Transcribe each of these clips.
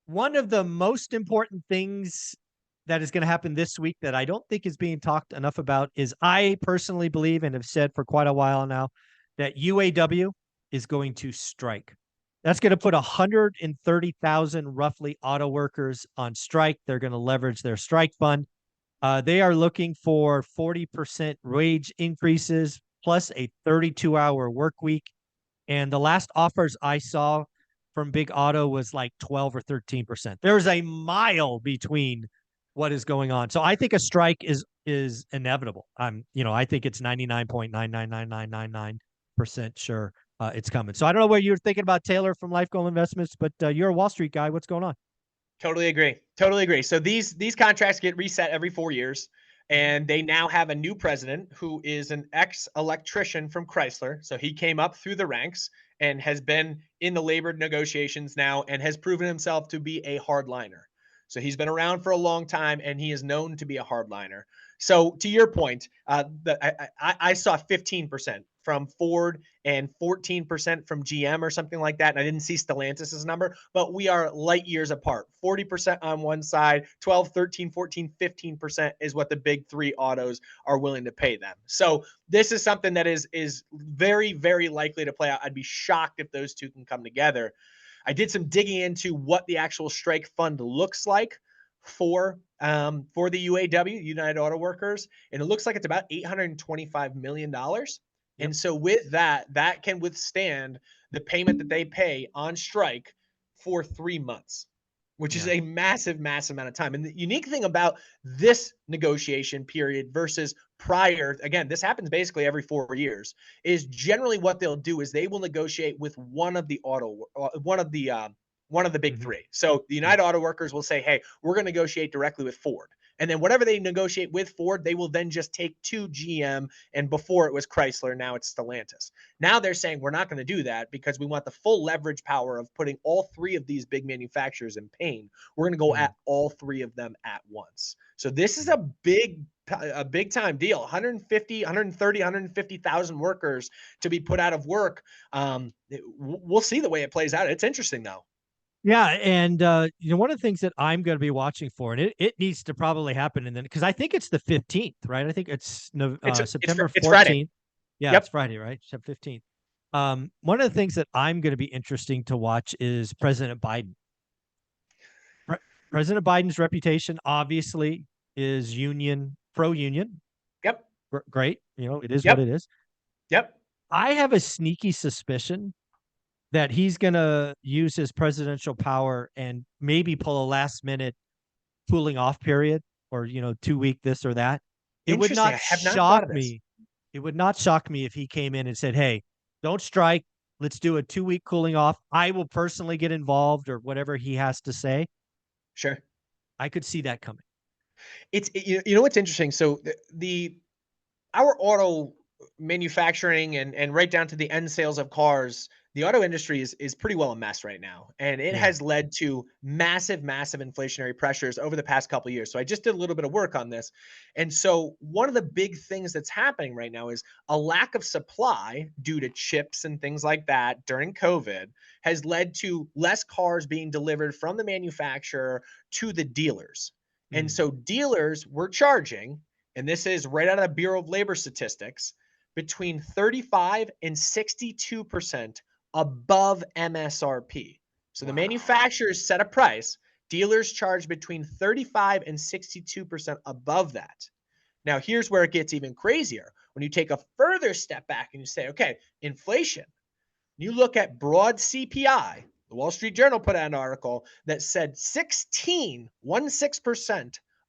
One of the most important things that is going to happen this week that I don't think is being talked enough about is I personally believe and have said for quite a while now that UAW is going to strike. That's going to put 130,000 roughly auto workers on strike. They're going to leverage their strike fund. They are looking for 40% wage increases plus a 32-hour work week. And the last offers I saw from Big Auto was like 12 or 13%. There's a mile between what is going on. So I think a strike is inevitable. I think it's 99.99999% sure it's coming. So I don't know what you're thinking about, Taylor from Life Goal Investments, but you're a Wall Street guy. What's going on? Totally agree. Totally agree. So these contracts get reset every 4 years, and they now have a new president who is an ex-electrician from Chrysler. So he came up through the ranks and has been in the labor negotiations now and has proven himself to be a hardliner. So he's been around for a long time, and he is known to be a hardliner. So to your point, I saw 15% from Ford and 14% from GM or something like that. And I didn't see Stellantis's number, but we are light years apart. 40% on one side, 12, 13, 14, 15% is what the big three autos are willing to pay them. So this is something that is very, very likely to play out. I'd be shocked if those two can come together. I did some digging into what the actual strike fund looks like for the UAW, United Auto Workers, and it looks like it's about $825 million. Yep. And so with that can withstand the payment that they pay on strike for 3 months, which is a massive, massive amount of time. And the unique thing about this negotiation period versus prior, again, this happens basically every 4 years, is generally what they'll do is they will negotiate with one of the big three. So the United Auto Workers will say, hey, we're going to negotiate directly with Ford. And then whatever they negotiate with Ford, they will then just take to GM. And before it was Chrysler, now it's Stellantis. Now they're saying we're not going to do that because we want the full leverage power of putting all three of these big manufacturers in pain. We're going to go at all three of them at once. So this is a big time deal. 150, 130, 150,000 workers to be put out of work. We'll see the way it plays out. It's interesting though. Yeah, and one of the things that I'm going to be watching for, and it needs to probably happen, and then because I think it's the 15th, right? I think it's September 14th. Friday. Yeah, Yep. it's Friday, right? September 15th. One of the things that I'm going to be interesting to watch is President Biden. President Biden's reputation obviously is pro-union. Yep. Great, it is Yep. what it is. Yep. I have a sneaky suspicion that he's going to use his presidential power and maybe pull a last minute cooling off period or, 2-week this or that. It would Interesting. not I have not thought shock of this. me. It would not shock me if he came in and said, hey, don't strike. Let's do a 2-week cooling off. I will personally get involved or whatever he has to say. Sure. I could see that coming. What's interesting. So our auto manufacturing and right down to the end sales of cars, the auto industry is pretty well a mess right now. And it has led to massive, massive inflationary pressures over the past couple of years. So I just did a little bit of work on this. And so one of the big things that's happening right now is a lack of supply due to chips and things like that during COVID has led to less cars being delivered from the manufacturer to the dealers. And so dealers were charging, and this is right out of the Bureau of Labor Statistics, between 35 and 62% above MSRP. So the manufacturers set a price, dealers charge between 35 and 62% above that. Now, here's where it gets even crazier. When you take a further step back and you say, okay, inflation, you look at broad CPI, the Wall Street Journal put out an article that said 16%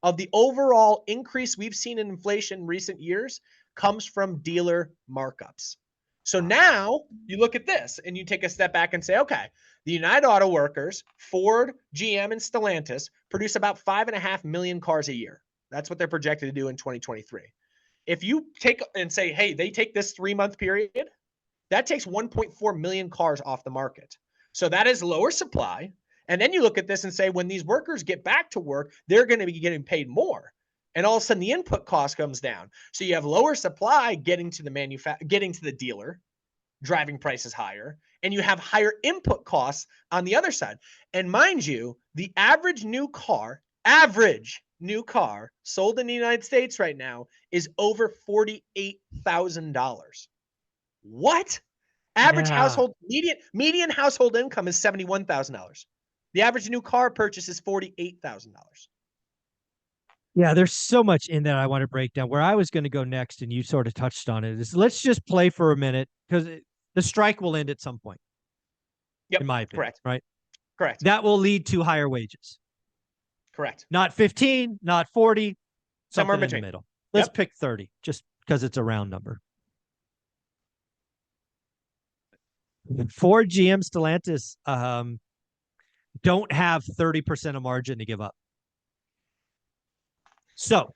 of the overall increase we've seen in inflation in recent years comes from dealer markups. So now you look at this and you take a step back and say, okay, the United Auto Workers, Ford, GM, and Stellantis produce about 5.5 million cars a year. That's what they're projected to do in 2023. If you take and say, hey, they take this 3-month period, that takes 1.4 million cars off the market. So that is lower supply. And then you look at this and say, when these workers get back to work, they're going to be getting paid more. And all of a sudden the input cost comes down. So you have lower supply getting to the dealer. driving prices higher, and you have higher input costs on the other side. And mind you, the average new car sold in the United States right now is over $48,000. What? Average Yeah. household median household income is $71,000. The average new car purchase is $48,000. Yeah, there's so much in that I want to break down. Where I was going to go next, and you sort of touched on it, is let's just play for a minute because the strike will end at some point, Yep, in my opinion, correct. right? Correct. That will lead to higher wages. Correct. Not 15, not 40, Somewhere something in in the between. middle. Let's Yep. pick 30 just because it's a round number. Ford, GM, Stellantis don't have 30% of margin to give up. So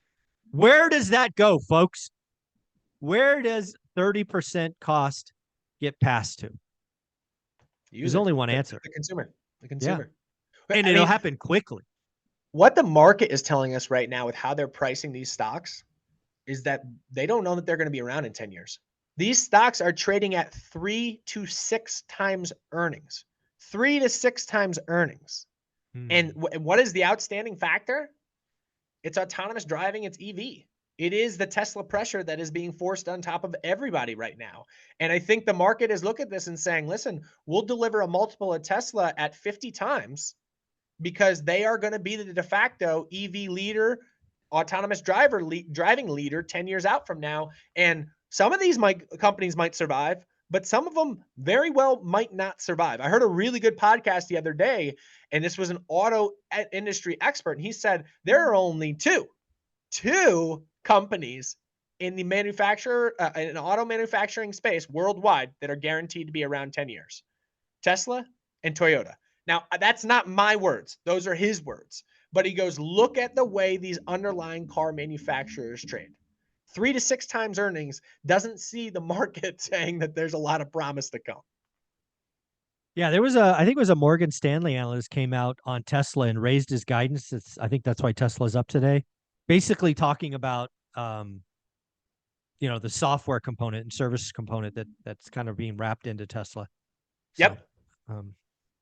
where does that go, folks? Where does 30% cost get passed to? There's User. only one answer. The consumer. The Yeah. consumer. And I it'll mean, happen quickly. what the market is telling us right now with how they're pricing these stocks is that they don't know that they're going to be around in 10 years. These stocks are trading at 3 to 6 times earnings. 3 to 6 times earnings. And what is the outstanding factor? It's autonomous driving, it's EV. It is the Tesla pressure that is being forced on top of everybody right now. And I think the market is looking at this and saying, listen, we'll deliver a multiple of Tesla at 50 times because they are going to be the de facto EV leader, autonomous driving leader 10 years out from now. And some of these companies might survive, but some of them very well might not survive. I heard a really good podcast the other day, and this was an auto industry expert, and he said there are only two companies in the in auto manufacturing space worldwide that are guaranteed to be around 10 years. Tesla and Toyota. Now, that's not my words. Those are his words. But he goes, look at the way these underlying car manufacturers trade. 3 to 6 times earnings doesn't see the market saying that there's a lot of promise to come. Yeah, I think it was a Morgan Stanley analyst came out on Tesla and raised his guidance. I think that's why Tesla's up today. Basically talking about, the software component and service component that's kind of being wrapped into Tesla. So, Yep.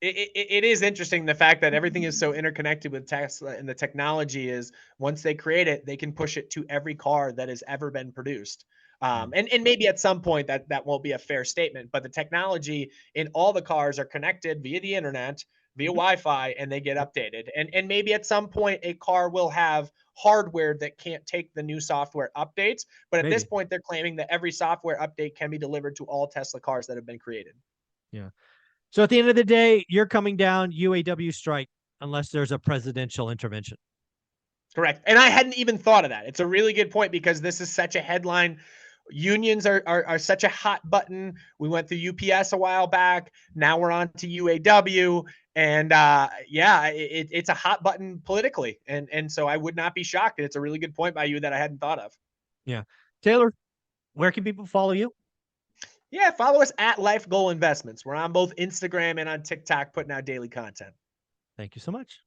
It is interesting the fact that everything is so interconnected with Tesla, and the technology is once they create it, they can push it to every car that has ever been produced. And maybe at some point that won't be a fair statement, but the technology in all the cars are connected via the internet, via Wi-Fi, and they get updated. And maybe at some point a car will have hardware that can't take the new software updates. But at this point, they're claiming that every software update can be delivered to all Tesla cars that have been created. Yeah. So at the end of the day, you're coming down UAW strike unless there's a presidential intervention. Correct. And I hadn't even thought of that. It's a really good point because this is such a headline. Unions are such a hot button. We went through UPS a while back. Now we're on to UAW. And it's a hot button politically. And so I would not be shocked. It's a really good point by you that I hadn't thought of. Yeah. Taylor, where can people follow you? Yeah, follow us at Life Goal Investments. We're on both Instagram and on TikTok putting out daily content. Thank you so much.